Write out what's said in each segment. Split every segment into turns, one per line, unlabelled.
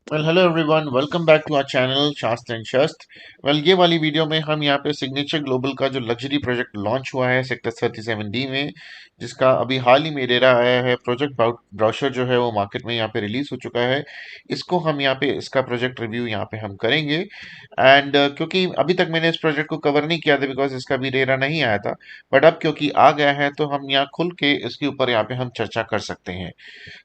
Well hello everyone, welcome back to our channel Shastra and Shastra. ये वाली video में हम यहाँ पे सिग्नेचर ग्लोबल का जो लग्जरी प्रोजेक्ट लॉन्च हुआ है सेक्टर 37D में, जिसका अभी हाल ही में रेरा आया है। प्रोजेक्ट ब्रोशर जो है वो मार्केट में यहाँ पे रिलीज हो चुका है। इसको हम यहाँ पे इसका प्रोजेक्ट रिव्यू यहाँ पे हम करेंगे। एंड क्योंकि अभी तक मैंने इस प्रोजेक्ट को कवर नहीं किया था बिकॉज इसका भी रेरा नहीं आया था, बट अब क्योंकि आ गया है तो हम यहाँ खुल के इसके ऊपर यहाँ पे हम चर्चा कर सकते हैं।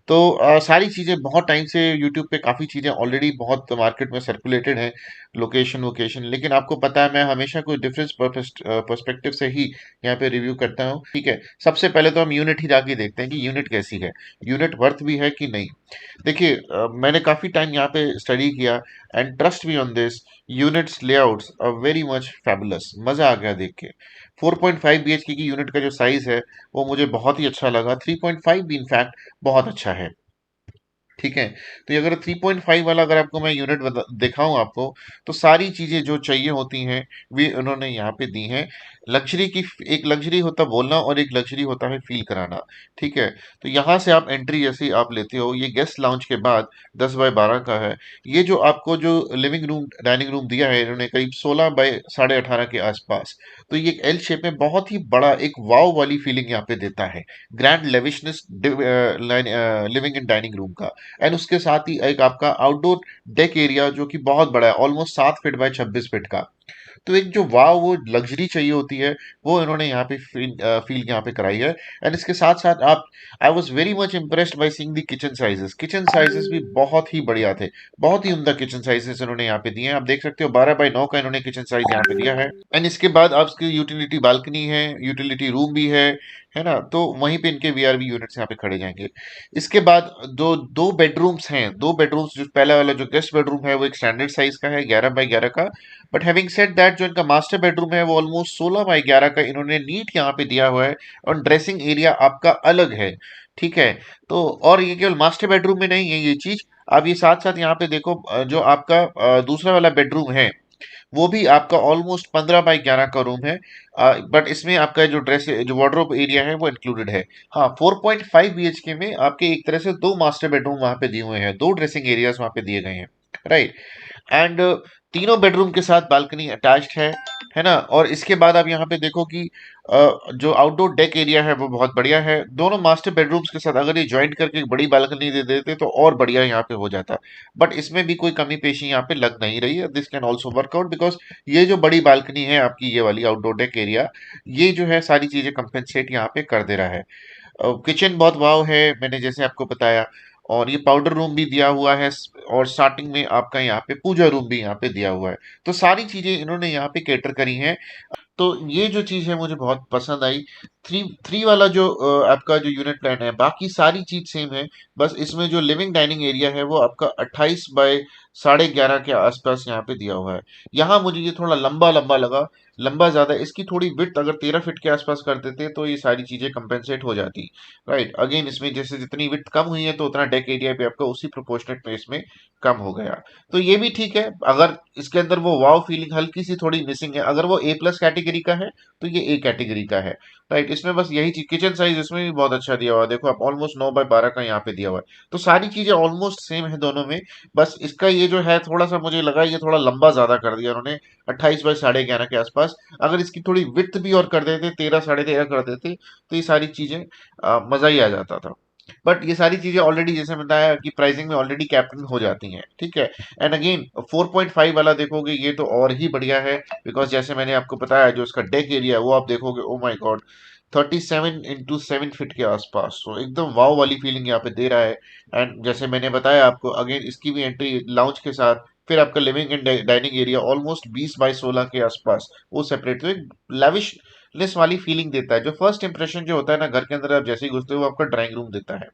तो सारी चीज़ें बहुत टाइम से यूट्यूब पे काफ़ी चीज़ें ऑलरेडी बहुत मार्केट में सर्कुलेटेड हैं, लोकेशन वोकेशन। लेकिन आपको पता है मैं हमेशा कोई डिफरेंस पर्सपेक्टिव से ही यहाँ पे रिव्यू करता हूँ। ठीक है, सबसे पहले तो हम यूनिट ही जाके देखते हैं कि यूनिट कैसी है, यूनिट वर्थ भी है कि नहीं। देखिए, मैंने काफ़ी टाइम यहाँ पे स्टडी किया and trust me on this, units layouts are very much fabulous. मज़ा आ गया देख के। 4.5 BHK की यूनिट का जो साइज़ है वो मुझे बहुत ही अच्छा लगा। 3.5 भी इनफैक्ट बहुत अच्छा है। ठीक है, तो ये अगर 3.5 वाला अगर आपको मैं यूनिट दिखाऊं आपको, तो सारी चीजें जो चाहिए होती हैं वे उन्होंने यहाँ पे दी हैं। लग्जरी की एक लग्जरी होता बोलना और एक लग्जरी होता है फील कराना। ठीक है, तो यहाँ से आप एंट्री जैसे आप लेते हो, ये गेस्ट लाउंज के बाद 10 बाय 12 का है। ये जो आपको जो लिविंग रूम डाइनिंग रूम दिया है इन्होंने करीब 16 बाय 18.5 के आसपास। तो ये एल शेप में बहुत ही बड़ा एक वाव वाली फीलिंग यहाँ पे देता है। Grand lavishness living in dining room का। एंड उसके साथ ही एक आपका आउटडोर डेक एरिया जो कि बहुत बड़ा है, ऑलमोस्ट 7 फीट बाय 26 फीट का। तो एक जो वाव वो लग्जरी चाहिए होती है वो इन्होंने यहाँ पे फील यहाँ पे कराई है। एंड इसके साथ साथ आप, I was very much impressed by seeing the kitchen sizes. Kitchen sizes भी बहुत ही बढ़िया थे, बहुत ही उम्दा किचन साइजेस इन्होंने यहाँ पे दिए हैं। आप देख सकते हो 12 बाय 9 का इन्होंने किचन साइज यहाँ पे दिया है। एंड इसके बाद आपकी यूटिलिटी बालकनी है, यूटिलिटी रूम भी है ना। तो वहीं पे इनके वीआरवी यूनिट्स यहाँ पे खड़े जाएंगे। इसके बाद दो दो बेडरूम्स हैं, दो बेडरूम्स। जो पहला वाला जो गेस्ट बेडरूम है वो एक स्टैंडर्ड साइज का है, 11 बाय 11 का। बट हैविंग सेड दैट, जो इनका मास्टर बेडरूम है वो ऑलमोस्ट 16 बाय 11 का इन्होंने नीट यहाँ पे दिया हुआ है। और ड्रेसिंग एरिया आपका अलग है। ठीक है, तो और ये केवल मास्टर बेडरूम में नहीं है ये चीज। आप ये साथ साथ यहाँ पे देखो, जो आपका दूसरा वाला बेडरूम है वो भी आपका ऑलमोस्ट 15 बाय 11 का रूम है। बट इसमें आपका जो ड्रेस जो वार्डरोब एरिया है वो इंक्लूडेड है। हाँ, 4.5 BHK में आपके एक तरह से दो मास्टर बेडरूम वहां पे दिए हुए हैं, दो ड्रेसिंग एरियाज वहां पे दिए गए हैं। राइट। एंड तीनों बेडरूम के साथ बालकनी अटैच्ड है ना। और इसके बाद आप यहाँ पे देखो कि जो आउटडोर डेक एरिया है वो बहुत बढ़िया है। दोनों मास्टर बेडरूम्स के साथ अगर ये ज्वाइंट करके एक बड़ी बालकनी दे देते तो और बढ़िया यहाँ पे हो जाता। बट इसमें भी कोई कमी पेशी यहाँ पे लग नहीं रही है। This can also workout because ये जो बड़ी बालकनी है आपकी, ये वाली आउटडोर डेक एरिया, ये जो है सारी चीजें कंपेंसेट यहाँ पे कर दे रहा है। किचन बहुत वाव है, मैंने जैसे आपको बताया। और ये पाउडर रूम भी दिया हुआ है। और स्टार्टिंग में आपका यहाँ पे पूजा रूम भी यहाँ पे दिया हुआ है। तो सारी चीजें इन्होंने यहाँ पे कैटर करी हैं। तो ये जो चीज है मुझे बहुत पसंद आई। थ्री थ्री वाला जो आपका जो यूनिट प्लान है, बाकी सारी चीज सेम है। बस इसमें जो लिविंग डाइनिंग एरिया है वो आपका 28 बाय 11.5 के आसपास यहाँ पे दिया हुआ है। यहाँ मुझे ये थोड़ा लंबा लंबा लगा, लंबा ज्यादा। इसकी थोड़ी विड्थ अगर 13 फीट के आसपास कर देते तो ये सारी चीजें कंपेंसेट हो जाती। राइट, अगेन इसमें जैसे जितनी विड्थ कम हुई है तो उतना डेक एरिया भी आपका उसी प्रोपोर्शनेट में इसमें कम हो गया। तो ये भी ठीक है। अगर इसके अंदर वो वाव फीलिंग हल्की सी थोड़ी मिसिंग है, अगर वो A+ कैटेगरी का है तो ये A कैटेगरी का है। राइट, इसमें बस यही चीज, किचन साइज इसमें भी बहुत अच्छा दिया हुआ है। देखो आप, ऑलमोस्ट 9 बाय 12 का यहाँ पे दिया हुआ है। तो सारी चीजें ऑलमोस्ट सेम है दोनों में। बस इसका ये जो है थोड़ा सा मुझे लगा ये थोड़ा लंबा ज्यादा कर दिया उन्होंने, 28 बाय 11.5 के आसपास। अगर इसकी थोड़ी विड्थ भी और कर देते, 13 साढ़े 13 कर देते, तो ये सारी चीजें मजा ही आ जाता था। बट ये सारी चीजें ऑलरेडी जैसे बताया कि प्राइसिंग में ऑलरेडी कैप्टन हो जाती हैं। ठीक है। एंड अगेन 4.5 वाला देखोगे ये तो और ही बढ़िया है। बिकॉज जैसे मैंने आपको बताया, जो इसका डेक एरिया है वो आप देखोगे, oh my God, 37 x 7 feet के आसपास। तो एकदम वाव वाली फीलिंग यहाँ पे दे रहा है। एंड जैसे मैंने बताया आपको, अगेन इसकी भी एंट्री लाउंज के साथ, फिर आपका living and dining area almost 20 by 16 के आसपास वो सेपरेट। तो एक लेविशनेस वाली फीलिंग देता है। जो फर्स्ट इंप्रेशन जो होता है ना घर के अंदर आप जैसे ही घुसते हो, वो आपका ड्राइंग रूम देता है।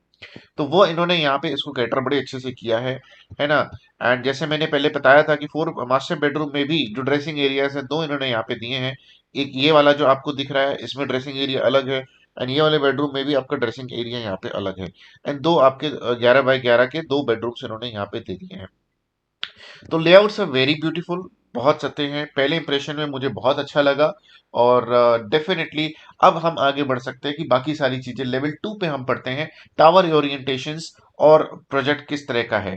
तो वो इन्होंने यहाँ पे इसको कैटर बड़े अच्छे से किया है ना। एंड जैसे मैंने पहले बताया था कि 4 मास्टर बेडरूम में भी जो ड्रेसिंग एरियाज हैं दो इन्होंने यहाँ पे दिए हैं। एक ये वाला जो आपको दिख रहा है इसमें ड्रेसिंग एरिया अलग है। एंड ये वाले बेडरूम में भी आपका ड्रेसिंग एरिया यहाँ पे अलग है। एंड दो आपके 11 बाय 11 के दो बेडरूम्स इन्होंने यहाँ पे दे दिए हैं। तो लेआउट्स आर वेरी ब्यूटीफुल, बहुत सत्य हैं। पहले इंप्रेशन में मुझे बहुत अच्छा लगा। और डेफिनेटली अब हम आगे बढ़ सकते हैं कि बाकी सारी चीजें लेवल 2 पे हम पढ़ते हैं। टावर ओरिएंटेशंस और प्रोजेक्ट किस तरह का है।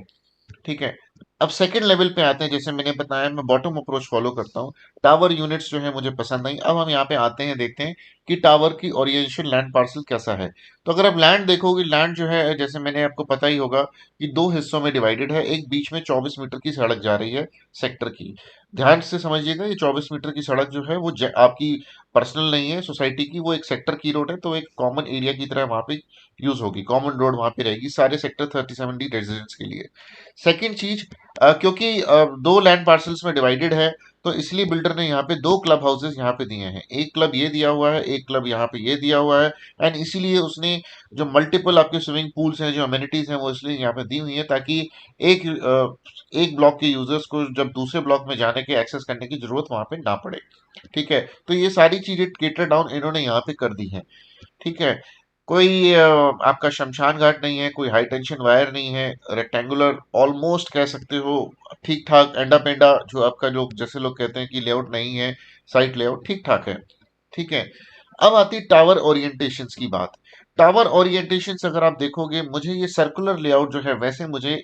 ठीक है। अब सेकंड लेवल पे आते हैं, जैसे मैंने बताया मैं बॉटम अप्रोच फॉलो करता हूँ। टावर यूनिट्स जो है मुझे पसंद आई। अब हम यहाँ पे आते हैं, देखते हैं कि टावर की ओरिएंटेशन लैंड पार्सल कैसा है। तो अगर आप लैंड देखोगे, लैंड जो है जैसे मैंने आपको पता ही होगा कि दो हिस्सों में डिवाइडेड है। एक बीच में 24 मीटर की सड़क जा रही है सेक्टर की। ध्यान से समझिएगा, ये 24 मीटर की सड़क जो है वो आपकी पर्सनल नहीं है, सोसाइटी की। वो एक सेक्टर की रोड है, तो एक कॉमन एरिया की तरह वहां पे यूज होगी, कॉमन रोड वहां पे रहेगी सारे सेक्टर 37D रेजिडेंट्स के लिए। सेकेंड चीज, क्योंकि दो लैंड पार्सल्स में डिवाइडेड है, तो इसलिए बिल्डर ने यहाँ पे दो क्लब हाउसेस यहाँ पे दिए हैं। एक क्लब ये दिया हुआ है, एक क्लब यहाँ पे ये दिया हुआ है। एंड इसीलिए उसने जो मल्टीपल आपके स्विमिंग पूल्स हैं, जो अमेनिटीज हैं, वो इसलिए यहाँ पे दी हुई है ताकि एक एक ब्लॉक के यूजर्स को जब दूसरे ब्लॉक में जाने के एक्सेस करने की जरूरत वहां पे ना पड़े। ठीक है, तो ये सारी चीजें केटर डाउन इन्होंने यहाँ पे कर दी हैं। ठीक है, कोई आपका शमशान घाट नहीं है, कोई हाई टेंशन वायर नहीं है, रेक्टेंगुलर ऑलमोस्ट कह सकते हो, ठीक ठाक एंडा पेंडा जो आपका, जो जैसे लोग कहते हैं कि लेआउट नहीं है, साइट लेआउट ठीक ठाक है। ठीक है, अब आती टावर ओरिएंटेशंस की बात। टावर ओरिएंटेशंस अगर आप देखोगे, मुझे ये सर्कुलर लेआउट जो है वैसे मुझे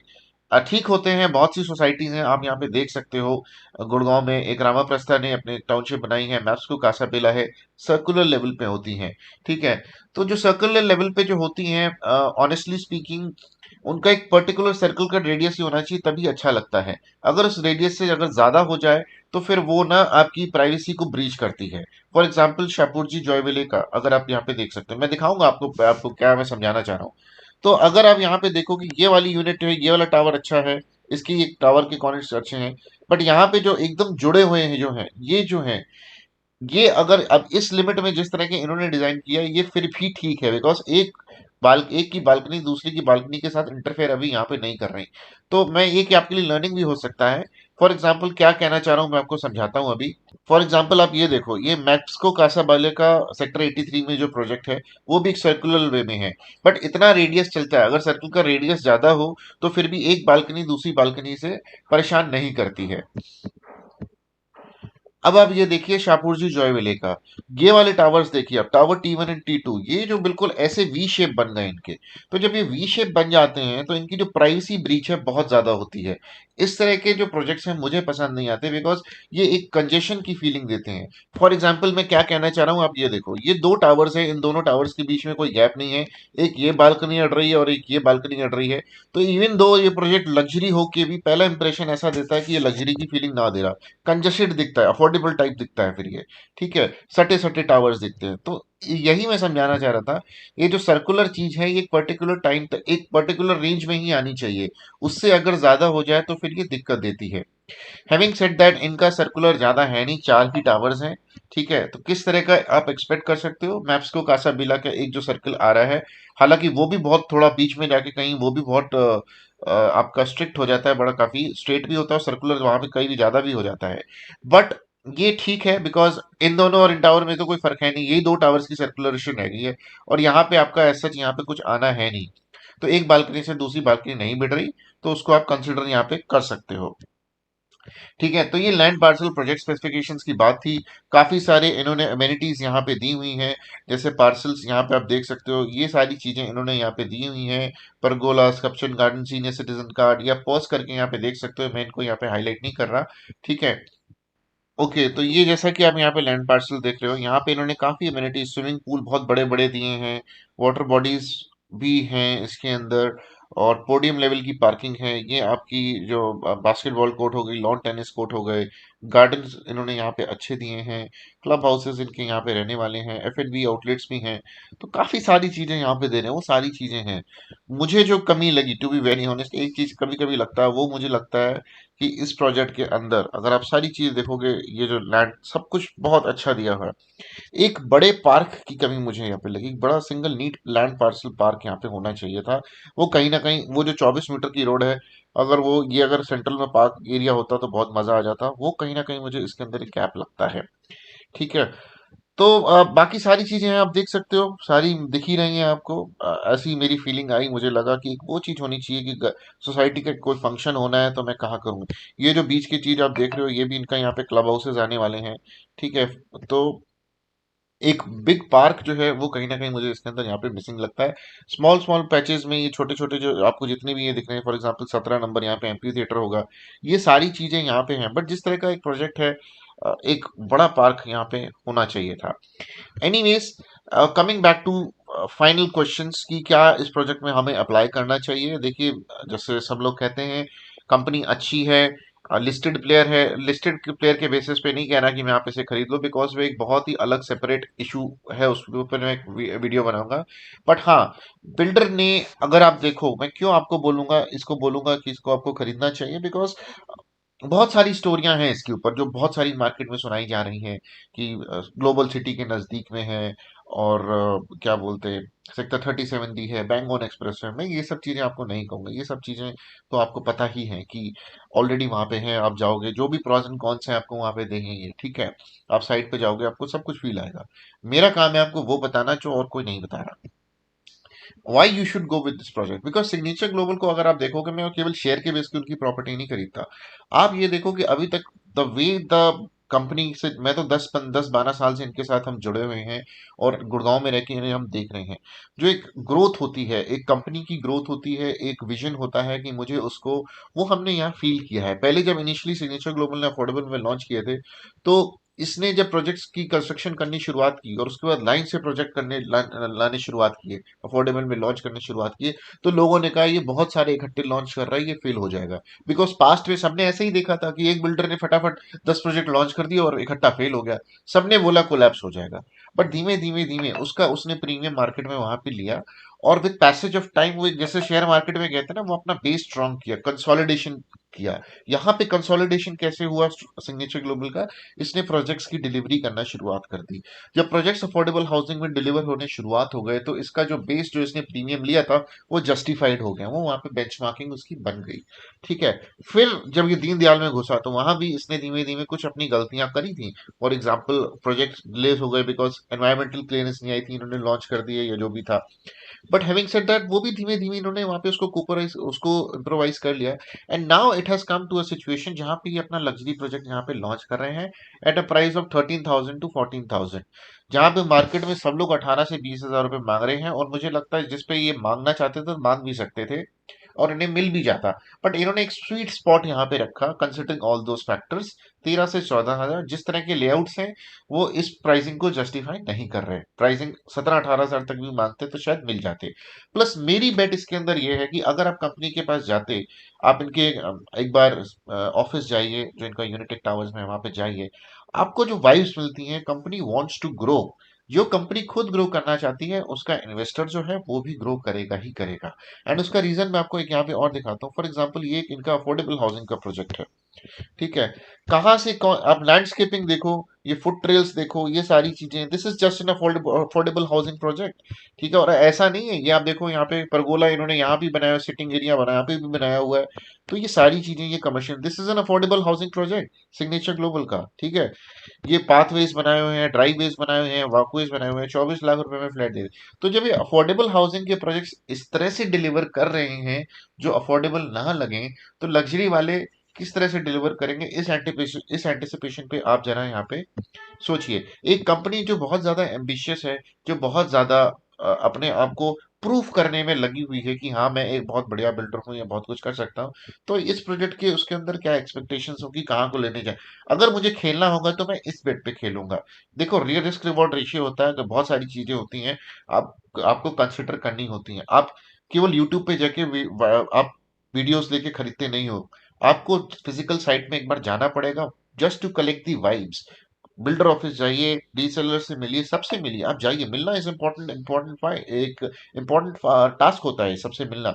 ठीक होते हैं। बहुत सी सोसाइटीज हैं, आप यहाँ पे देख सकते हो। गुड़गांव में एक रामाप्रस्था ने अपने टाउनशिप बनाई है, मैप्स को कासापेला है, सर्कुलर लेवल पे होती हैं। ठीक है, तो जो सर्कुलर लेवल पे जो होती हैं, ऑनेस्टली स्पीकिंग, उनका एक पर्टिकुलर सर्कल का रेडियस ही होना चाहिए, तभी अच्छा लगता है। अगर उस रेडियस से अगर ज्यादा हो जाए तो फिर वो ना आपकी प्राइवेसी को ब्रीच करती है। फॉर एग्जाम्पल शाहपुर जी जॉयविले का अगर आप यहाँ पे देख सकते हो, मैं दिखाऊंगा आपको आपको क्या मैं समझाना चाह रहा हूँ। तो अगर आप यहाँ पे देखो कि ये वाली यूनिट है, ये वाला टावर अच्छा है, इसकी एक टावर के कॉर्नर्स अच्छे हैं, बट यहाँ पे जो एकदम जुड़े हुए हैं जो हैं, ये जो हैं, ये अगर अब इस लिमिट में जिस तरह के इन्होंने डिजाइन किया है, ये फिर भी ठीक है, बिकॉज एक की बालकनी दूसरी की बालकनी के साथ इंटरफेयर अभी यहाँ पे नहीं कर रही। तो मैं ये कि आपके लिए लर्निंग भी हो सकता है। फॉर एग्जाम्पल क्या कहना चाह रहा हूँ मैं आपको समझाता हूँ अभी। फॉर एग्जाम्पल आप ये देखो, ये मैक्सको कासाबाले का सेक्टर 83 में जो प्रोजेक्ट है, वो भी एक सर्कुलर वे में है, बट इतना रेडियस चलता है। अगर सर्कल का रेडियस ज्यादा हो तो फिर भी एक बालकनी दूसरी बालकनी से परेशान नहीं करती है। अब आप ये देखिए शाहपुर जी जॉयविले का, ये वाले टावर्स देखिए, अब टावर T1 एंड T2, ये जो बिल्कुल ऐसे वी शेप बन गए इनके। तो जब ये वी शेप बन जाते हैं तो इनकी जो प्राइवेसी ब्रीच है बहुत ज्यादा होती है। इस तरह के जो प्रोजेक्ट्स हैं मुझे पसंद नहीं आते, बिकॉज ये एक कंजेशन की फीलिंग देते हैं। फॉर एग्जाम्पल मैं क्या कहना चाह रहा हूँ, आप ये देखो, ये दो टावर्स हैं, इन दोनों टावर्स के बीच में कोई गैप नहीं है। एक ये बालकनी अड़ रही है और एक ये बालकनी अड़ रही है। तो इवन दो ये प्रोजेक्ट लग्जरी हो के भी पहला इंप्रेशन ऐसा देता है कि ये लग्जरी की फीलिंग ना दे रहा, कंजस्टेड दिखता है, अफोर्डेबल टाइप दिखता है फिर ये। ठीक है, सटे सटे टावर्स दिखते हैं। तो यही मैं समझाना चाह रहा था, ये जो सर्कुलर चीज है ये एक पर्टिकुलर टाइम तक एक पर्टिकुलर रेंज में ही आनी चाहिए। उससे अगर ज्यादा हो जाए तो फिर ये दिक्कत देती है। हैविंग सेड दैट, इनका सर्कुलर ज्यादा है नहीं, चार ही टावर्स हैं। ठीक है, तो किस तरह का आप एक्सपेक्ट कर सकते हो, मैप्स को कासा बिला का एक जो सर्कल आ रहा है, हालांकि वो भी बहुत थोड़ा बीच में जाके कहीं वो भी बहुत आपका स्ट्रिक्ट हो जाता है, बड़ा काफी स्ट्रेट भी होता है, सर्कुलर वहां पे कहीं भी ज्यादा भी हो जाता है। बट ये ठीक है, बिकॉज इन दोनों और इन टावर में तो कोई फर्क है नहीं, यही दो टावर्स की सर्कुलरेशन रह गई है। और यहाँ पे आपका एज सच यहाँ पे कुछ आना है नहीं, तो एक बालकनी से दूसरी बालकनी नहीं बढ़ रही, तो उसको आप कंसिडर यहाँ पे कर सकते हो। ठीक है, तो ये लैंड पार्सल प्रोजेक्ट स्पेसिफिकेशंस की बात थी। काफी सारे इन्होंने अमेनिटीज यहाँ पे दी हुई हैं, जैसे पार्सल्स यहाँ पे आप देख सकते हो, ये सारी चीजें इन्होंने यहाँ पे दी हुई हैं। Pergola, sculpture garden, senior citizen card, या पॉज करके यहाँ पे देख सकते हो, मैं इनको यहाँ पे हाईलाइट नहीं कर रहा। ठीक है, ओके, तो ये जैसा कि आप यहाँ पे लैंड पार्सल देख रहे हो, यहाँ पे इन्होंने काफी अमेनिटीज, स्विमिंग पूल बहुत बड़े बड़े दिए हैं, वाटर बॉडीज भी हैं इसके अंदर, और पोडियम लेवल की पार्किंग है। ये आपकी जो बास्केटबॉल कोर्ट हो गई, लॉन टेनिस कोर्ट हो गए, गार्डन्स इन्होंने यहाँ पे अच्छे दिए हैं, क्लब हाउसेस इनके यहाँ पे रहने वाले हैं, F&B आउटलेट्स भी हैं। तो काफी सारी चीजें यहाँ पे दे रहे हैं, वो सारी चीजें हैं। मुझे जो कमी लगी, टू बी वेरी ऑनेस्ट, एक चीज कभी कभी लगता है, वो मुझे लगता है कि इस प्रोजेक्ट के अंदर अगर आप सारी चीज देखोगे, ये जो लैंड सब कुछ बहुत अच्छा दिया हुआ है, एक बड़े पार्क की कमी मुझे यहाँ पे लगी। एक बड़ा single neat land parcel park यहाँ पे होना चाहिए था। वो कहीं ना कहीं, वो जो 24 मीटर की रोड है, अगर वो ये अगर सेंट्रल में पार्क एरिया होता तो बहुत मजा आ जाता, वो कहीं ना कहीं मुझे इसके अंदर एक गैप लगता है। ठीक है, तो बाकी सारी चीजें आप देख सकते हो, सारी दिख ही रही हैं आपको। ऐसी मेरी फीलिंग आई, मुझे लगा कि एक वो चीज होनी चाहिए कि सोसाइटी का कोई फंक्शन होना है तो मैं कहाँ करूँ। ये जो बीच की चीज आप देख रहे हो, ये भी इनका यहाँ पे क्लब हाउसेज आने वाले हैं। ठीक है, तो एक बिग पार्क जो है वो कहीं न कहीं मुझे इसके अंदर यहाँ पे मिसिंग लगता है। स्मॉल स्मॉल पैचेज़ में ये छोटे-छोटे जो आपको जितने भी ये दिख रहे हैं, फॉर एग्ज़ाम्पल 17 नंबर यहाँ पे एम्फी थिएटर होगा, ये सारी चीज़ें यहाँ पे हैं। बट जिस तरह का एक प्रोजेक्ट है, एक बड़ा पार्क यहाँ पे होना चाहिए था। Anyways, coming back to final questions कि क्या इस प्रोजेक्ट में हमें अप्लाई करना चाहिए? देखिए, जैसे सब लोग कहते हैं कंपनी अच्छी है, लिस्टेड प्लेयर है, लिस्टेड प्लेयर के बेसिस पे नहीं कह रहा कि मैं आप इसे खरीद लो, बिकॉज़ वो एक बहुत ही अलग सेपरेट इश्यू है, उसके ऊपर मैं एक वीडियो बनाऊँगा। बट हाँ, बिल्डर ने, अगर आप देखो, मैं क्यों आपको बोलूँगा, इसको बोलूँगा कि इसको आपको खरीदना चाहिए, बिकॉज़ बहुत सारी स्टोरियां हैं इसके ऊपर जो बहुत सारी मार्केट में सुनाई जा रही हैं कि ग्लोबल सिटी के नज़दीक में है, और क्या बोलते हैं, सेक्टर 37 डी है, बैंगोन एक्सप्रेस है। मैं ये सब चीज़ें आपको नहीं कहूँगा, ये सब चीज़ें तो आपको पता ही है कि ऑलरेडी वहाँ पे हैं, आप जाओगे जो भी प्रॉस एंड कॉन्स हैं आपको वहाँ पे देंगे, ठीक है। आप साइट पे जाओगे आपको सब कुछ फील आएगा। मेरा काम है आपको वो बताना जो और कोई नहीं बता रहा। Why you should go with this project, because signature global को अगर आप देखोगे, मैं केवल शेयर के बेस पे उनकी प्रॉपर्टी नहीं खरीदता। आप ये देखो कि अभी तक द वे द कंपनी से, मैं तो 10-12 साल से इनके साथ हम जुड़े हुए हैं, और गुड़गांव में रह के इन्हें हम देख रहे हैं। जो एक ग्रोथ होती है, एक कंपनी की ग्रोथ होती है, एक विजन होता है कि मुझे उसको, वो हमने यहाँ फील किया है। पहले जब इनिशियली सिग्नेचर ग्लोबल ने अफोर्डेबल में लॉन्च किए थे, तो इसने जब प्रोजेक्ट्स की कंस्ट्रक्शन करनी शुरुआत की और उसके बाद लाइन से प्रोजेक्ट लाने शुरुआत किए, अफोर्डेबल में लॉन्च करने शुरुआत किए, तो लोगों ने कहा ये बहुत सारे इकट्ठे लॉन्च कर रहा है, ये फेल हो जाएगा। बिकॉज पास्ट में सबने ऐसे ही देखा था कि एक बिल्डर ने फटाफट 10 प्रोजेक्ट लॉन्च कर दिया और इकट्ठा फेल हो गया। सबने बोला कोलैप्स हो जाएगा। बट धीमे धीमे धीमे उसका उसने प्रीमियम मार्केट में वहां पे लिया, और विद पैसेज ऑफ टाइम वो जैसे शेयर मार्केट में कहते हैं ना, वो अपना बेस स्ट्रांग किया, कंसोलिडेशन किया। यहाँ पे कंसोलिडेशन कैसे हुआ सिग्नेचर ग्लोबल का? इसने प्रोजेक्ट्स की डिलीवरी करना शुरुआत कर दी। जब प्रोजेक्ट्स अफोर्डेबल हाउसिंग में डिलीवर होने शुरुआत हो गए, तो इसका जो बेस, जो इसने प्रीमियम लिया था, वो जस्टिफाइड हो गया, वो वहां पे बेंचमार्किंग उसकी बन गई। ठीक है। फिर जब ये दीनदयाल में घुसा, तो वहां भी इसने धीमे धीमे कुछ अपनी गलतियां करी थी। फॉर एग्जाम्पल, प्रोजेक्ट डिलेज हो गए बिकॉज एनवायरमेंटल क्लियरेंस नहीं आई थी, इन्होंने लॉन्च कर दिए या जो भी था। बट हैविंग सेड दैट, वो भी धीमे धीमे इन्होंने वहां पे उसको इम्प्रोवाइज कर लिया। And now it has come to a situation जहां पे ये अपना लग्जरी प्रोजेक्ट यहाँ पे लॉन्च कर रहे हैं at a price of 13,000 to 14,000, जहां पे मार्केट में सब लोग 18 से 20 हजार रुपए मांग रहे हैं, और मुझे लगता है जिस पे ये मांगना चाहते थे तो मांग भी सकते थे, और इन्हें मिल भी जाता। बट इन्होंने एक स्वीट स्पॉट यहाँ पे रखा, कंसिडरिंग ऑल दोस फैक्टर्स। 13 से 14 हजार जिस तरह के लेआउट्स हैं, वो इस प्राइसिंग को जस्टिफाई नहीं कर रहे। प्राइसिंग 17-18 हजार तक भी मांगते तो शायद मिल जाते। प्लस मेरी बेट इसके अंदर ये है कि अगर आप कंपनी के पास जाते, आप इनके एक बार ऑफिस जाइए, जो इनका यूनिटेक टावर्स में है, वहां पे जाइए, आपको जो वाइब्स मिलती हैं, कंपनी वांट्स टू ग्रो। जो कंपनी खुद ग्रो करना चाहती है, उसका इन्वेस्टर जो है वो भी ग्रो करेगा ही करेगा। एंड उसका रीजन मैं आपको एक यहाँ पे और दिखाता हूँ। फॉर एग्जाम्पल, ये एक इनका अफोर्डेबल हाउसिंग का प्रोजेक्ट है। ठीक है। कहाँ से कौन, आप लैंडस्केपिंग देखो, ये फुट ट्रेल्स देखो, ये सारी चीजें, this is just an affordable housing project. ठीक है। और ऐसा नहीं है, ये आप देखो यहाँ पे परगोला इन्होंने यहाँ भी बनाया, सिटिंग एरिया बनाया, यहाँ पे भी बनाया हुआ है। तो ये सारी चीजें, ये commercial, this is an affordable housing project signature global का। ठीक है। ये पाथवेज बनाए हुए हैं, ड्राइवेज बनाए हुए हैं, वॉकवेज बनाए हुए हैं, 24 लाख रुपए में फ्लैट दे रहे। तो जब ये अफोर्डेबल हाउसिंग के प्रोजेक्ट्स इस तरह से डिलीवर कर रहे हैं, जो अफोर्डेबल ना लगे, तो लग्जरी वाले किस तरह से डिलीवर करेंगे? इस एंटिसिपेशन पे आप जरा यहाँ पे सोचिए। एक कंपनी जो बहुत ज्यादा एम्बिशियस है, जो बहुत ज्यादा अपने आप को प्रूफ करने में लगी हुई है कि हाँ मैं एक बहुत बढ़िया बिल्डर हूँ या बहुत कुछ कर सकता हूँ, तो इस प्रोजेक्ट के उसके अंदर क्या एक्सपेक्टेशंस होगी, कहाँ को लेने जाए? अगर मुझे खेलना होगा तो मैं इस बेट पे खेलूंगा। देखो, रियल रिस्क रिवॉर्ड रेशियो होता है, तो बहुत सारी चीजें होती हैं, आप आपको कंसिडर करनी होती हैं। आप केवल यूट्यूब पे जाके आप वीडियोस देके खरीदते नहीं हो। आपको फिजिकल साइट में एक बार जाना पड़ेगा, just to collect the vibes. Builder office जाइए, डीसेलर से मिलिए, सबसे मिलिए, आप जाइए, मिलना इज इम्पोर्टेंट, एक इम्पोर्टेंट टास्क होता है सबसे मिलना,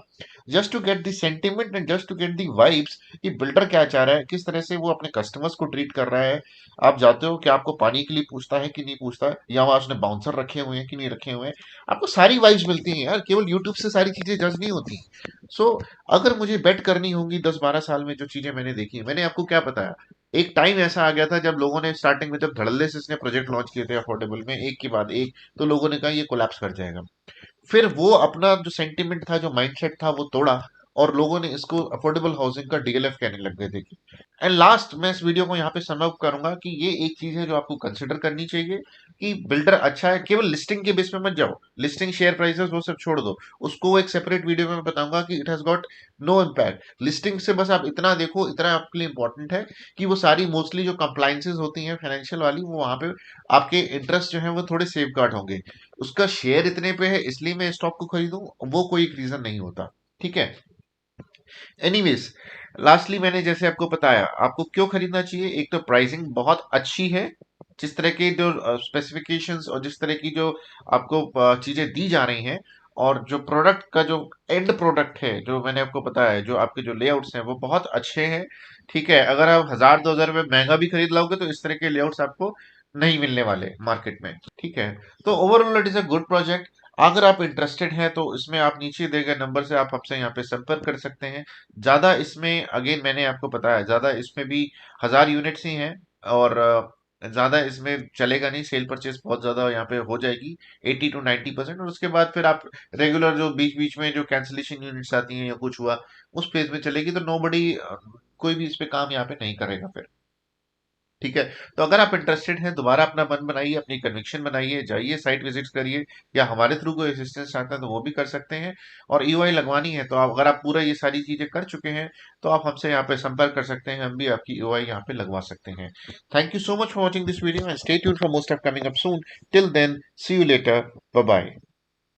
just to get the sentiment and just to get the vibes कि बिल्डर क्या चाह रहा है, किस तरह से वो अपने कस्टमर्स को ट्रीट कर रहा है। आप जाते हो कि आपको पानी के लिए पूछता है कि नहीं पूछता है, या वहां उसने बाउंसर रखे हुए हैं कि नहीं रखे हुए हैं। आपको सारी वाइब्स मिलती हैं यार, केवल यूट्यूब से सारी चीजें जज नहीं होती। सो अगर मुझे बेट करनी होगी 10-12 साल में जो चीजें मैंने देखी, मैंने आपको क्या बताया, एक टाइम ऐसा आ गया था जब लोगों ने स्टार्टिंग में, जब धड़ल्ले से इसने प्रोजेक्ट लॉन्च किए थे अफोर्डेबल में, एक के बाद एक, तो लोगों ने कहा ये कोलैप्स कर जाएगा। फिर वो अपना जो सेंटिमेंट था, जो माइंडसेट था, वो तोड़ा, और लोगों ने इसको अफोर्डेबल हाउसिंग का डीएलएफ कहने लग गए थे। एंड लास्ट, मैं इस वीडियो को यहाँ पे सम अप करूंगा कि ये एक चीज है जो आपको कंसिडर करनी चाहिए, कि बिल्डर अच्छा है, केवल लिस्टिंग के बेस पे मत जाओ, लिस्टिंग शेयर प्राइसेस वो सब छोड़ दो, उसको एक सेपरेट वीडियो में मैं बताऊंगा कि it has got no impact. Listing से बस आप इतना देखो, इतना आपके लिए इंपॉर्टेंट है कि वो सारी मोस्टली जो कंप्लाइंसेस होती हैं फाइनेंशियल वाली, वो वहां पे आपके इंटरेस्ट जो है वो थोड़े सेफ गार्ड होंगे। उसका शेयर इतने पे है इसलिए मैं स्टॉक को खरीदूं, वो कोई रीजन नहीं होता। ठीक है। एनीवेज, लास्टली मैंने जैसे आपको बताया आपको क्यों खरीदना चाहिए। एक तो प्राइसिंग बहुत अच्छी है, जिस तरह के जो स्पेसिफिकेशंस और जिस तरह की जो आपको चीजें दी जा रही हैं, और जो प्रोडक्ट का जो एंड प्रोडक्ट है जो मैंने आपको बताया है, जो आपके जो लेआउट्स हैं वो बहुत अच्छे हैं। ठीक है, अगर आप 1000-2000 रुपये महंगा भी खरीद लोगे तो इस तरह के लेआउट्स आपको नहीं मिलने वाले मार्केट में। ठीक है, तो overall it is a good project. अगर आप इंटरेस्टेड हैं तो इसमें आप नीचे दिए गए नंबर से आप हमसे यहाँ पे संपर्क कर सकते हैं। ज्यादा इसमें अगेन मैंने आपको बताया, ज्यादा इसमें भी 1000 यूनिट्स ही हैं, और ज्यादा इसमें चलेगा नहीं, सेल परचेज बहुत ज्यादा यहाँ पे हो जाएगी 80 to 90%, और उसके बाद फिर आप रेगुलर जो बीच बीच में जो कैंसिलेशन यूनिट्स आती हैं या कुछ हुआ उस पेज में चलेगी, तो नो बडी कोई भी इस पे काम यहाँ पे नहीं करेगा फिर। ठीक है, तो अगर आप इंटरेस्टेड हैं दोबारा अपना मन बनाइए, अपनी कन्विक्शन बनाइए, जाइए साइट विजिट करिए, या हमारे थ्रू कोई असिस्टेंस चाहते हैं तो वो भी कर सकते हैं। और ईओआई लगवानी है तो अगर आप पूरा ये सारी चीजें कर चुके हैं तो आप हमसे यहाँ पे संपर्क कर सकते हैं, हम भी आपकी ईओआई यहाँ पे लगवा सकते हैं। Thank you so much for watching this video and stay tuned for most upcoming up soon. Till then, see you later, bye bye.